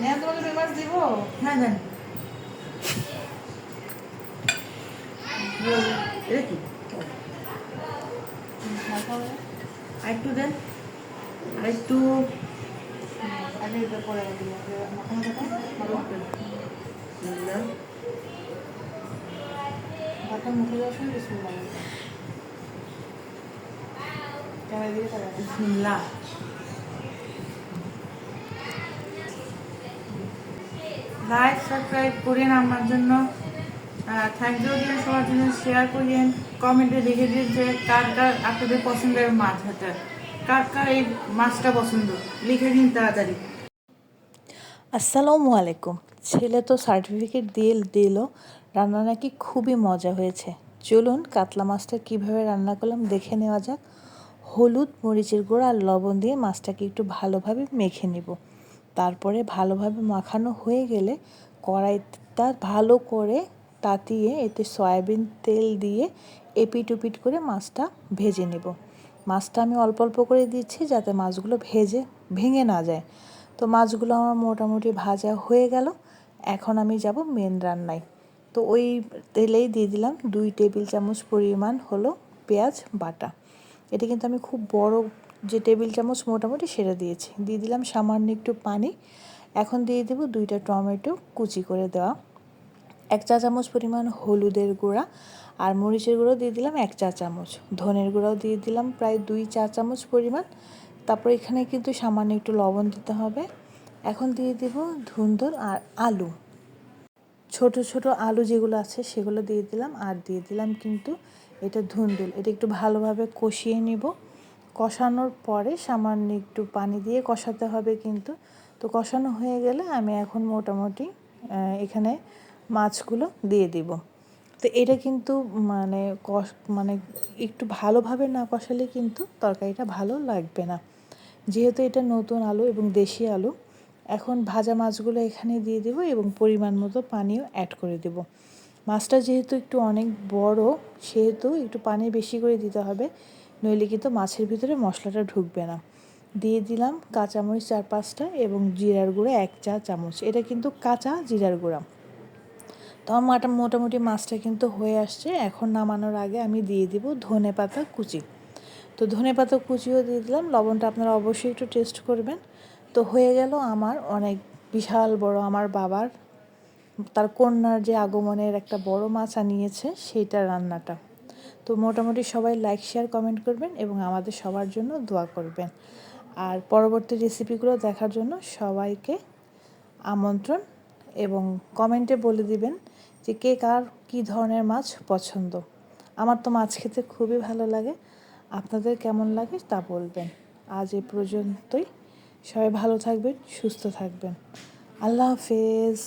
নেন তোমাকে 2 মাস দিব। হ্যাঁ দেন। এটা কি? মাথা আরেকটু দেন, আরেকটু। আগে এটা পরে আগে দিব। মাথা মাথা না, ভাতটা মুখে দেওয়ার সময় বিসমিল্লাহ বলবেন। ক্যামেরা দিকে তাকাবেন। বিসমিল্লাহ। লাইক সাবস্ক্রাইব করেন আমার জন্য, থ্যাংক ইউ দিন সবার জন্য, শেয়ার করিয়েন, কমেন্টে লিখে দিন যে কার কার আপনাদের পছন্দের মাছ এটা, কার কার এই মাছটা পছন্দ, লিখে দিন তাড়াতাড়ি। আসসালামু আলাইকুম। ছেলে তো সার্টিফিকেট দিয়ে দিল, রান্না নাকি খুবই মজা হয়েছে। চলুন কাতলা মাছটা কীভাবে রান্না করলাম দেখে নেওয়া যাক। হলুদ, মরিচের গুঁড়ো আর লবণ দিয়ে মাছটাকে একটু ভালোভাবে মেখে নেব। তারপরে ভালোভাবে মাখানো হয়ে গেলে কড়াইটা ভালো করে তাতিয়ে এতে সয়াবিন তেল দিয়ে এপিট ওপিট করে মাছটা ভেজে নেব। মাছটা আমি অল্প অল্প করে দিচ্ছি যাতে মাছগুলো ভেঙে না যায়। তো মাছগুলো আমার মোটামুটি ভাজা হয়ে গেল। এখন আমি যাব মেন রান্নায়। তো ওই তেলেই দিয়ে দিলাম 2 টেবিল চামচ পরিমাণ হলো পেঁয়াজ বাটা। এটা কিন্তু আমি খুব বড় যে টেবিল চামচ মোটামুটি সেটা দিয়েছি। দিয়ে দিলাম সামান্য একটু পানি। এখন দিয়ে দেব 2টা টমেটো কুচি করে দেওয়া, 1 চা চামচ পরিমাণ হলুদের গুঁড়া আর মরিচের গুঁড়ো দিয়ে দিলাম 1 চা চামচ, ধনের গুঁড়াও দিয়ে দিলাম প্রায় 2 চা চামচ পরিমাণ। তারপর এখানে কিন্তু সামান্য একটু লবণ দিতে হবে। এখন দিয়ে দেব ধুন্দুল আর আলু, ছোট ছোট আলু যেগুলো আছে সেগুলো দিয়ে দিলাম, আর দিয়ে দিলাম কিন্তু এটা ধুন্দুল। এটা একটু ভালোভাবে কষিয়ে নিব। কষানোর পরে সামান্য একটু পানি দিয়ে কষাতে হবে কিন্তু। তো কষানো হয়ে গেলে আমি এখন মোটামুটি এখানে মাছগুলো দিয়ে দিব। তো এটা কিন্তু মানে একটু ভালোভাবে না কষালে কিন্তু তরকারিটা ভালো লাগবে না। যেহেতু এটা নতুন আলু এবং দেশি আলু, এখন ভাজা মাছগুলো এখানে দিয়ে দেব এবং পরিমাণ মতো পানিও অ্যাড করে দেব। মাছটা যেহেতু একটু অনেক বড়, সেহেতু একটু পানি বেশি করে দিতে হবে, নইলে কিন্তু মাছের ভিতরে মশলাটা ঢুকবে না। দিয়ে দিলাম কাঁচামরিচ 4-5টা এবং জিরার গুঁড়ো 1 চা চামচ। এটা কিন্তু কাঁচা জিরার গুঁড়া। তো আমার মোটামুটি মাছটা কিন্তু হয়ে আসছে। এখন নামানোর আগে আমি দিয়ে দিব ধনেপাতা কুচি। তো ধনেপাতা কুচিও দিয়ে দিলাম। লবণটা আপনারা অবশ্যই একটু টেস্ট করবেন। তো হয়ে গেল আমার অনেক বিশাল বড়, আমার বাবার তার কন্যার যে আগমনের একটা বড় মাছ আনিয়েছে সেইটা রান্নাটা। তো মোটামুটি সবাই লাইক শেয়ার কমেন্ট করবেন এবং আমাদের সবার জন্য দোয়া করবেন। আর পরবর্তী রেসিপিগুলো দেখার জন্য সবাইকে আমন্ত্রণ, এবং কমেন্টে বলে দিবেন যে কে কার কী ধরনের মাছ পছন্দ। আমার তো মাছ খেতে খুবই ভালো লাগে, আপনাদের কেমন লাগে তা বলবেন। আজ এ পর্যন্তই। সবাই ভালো থাকবেন, সুস্থ থাকবেন। আল্লাহ হাফেজ।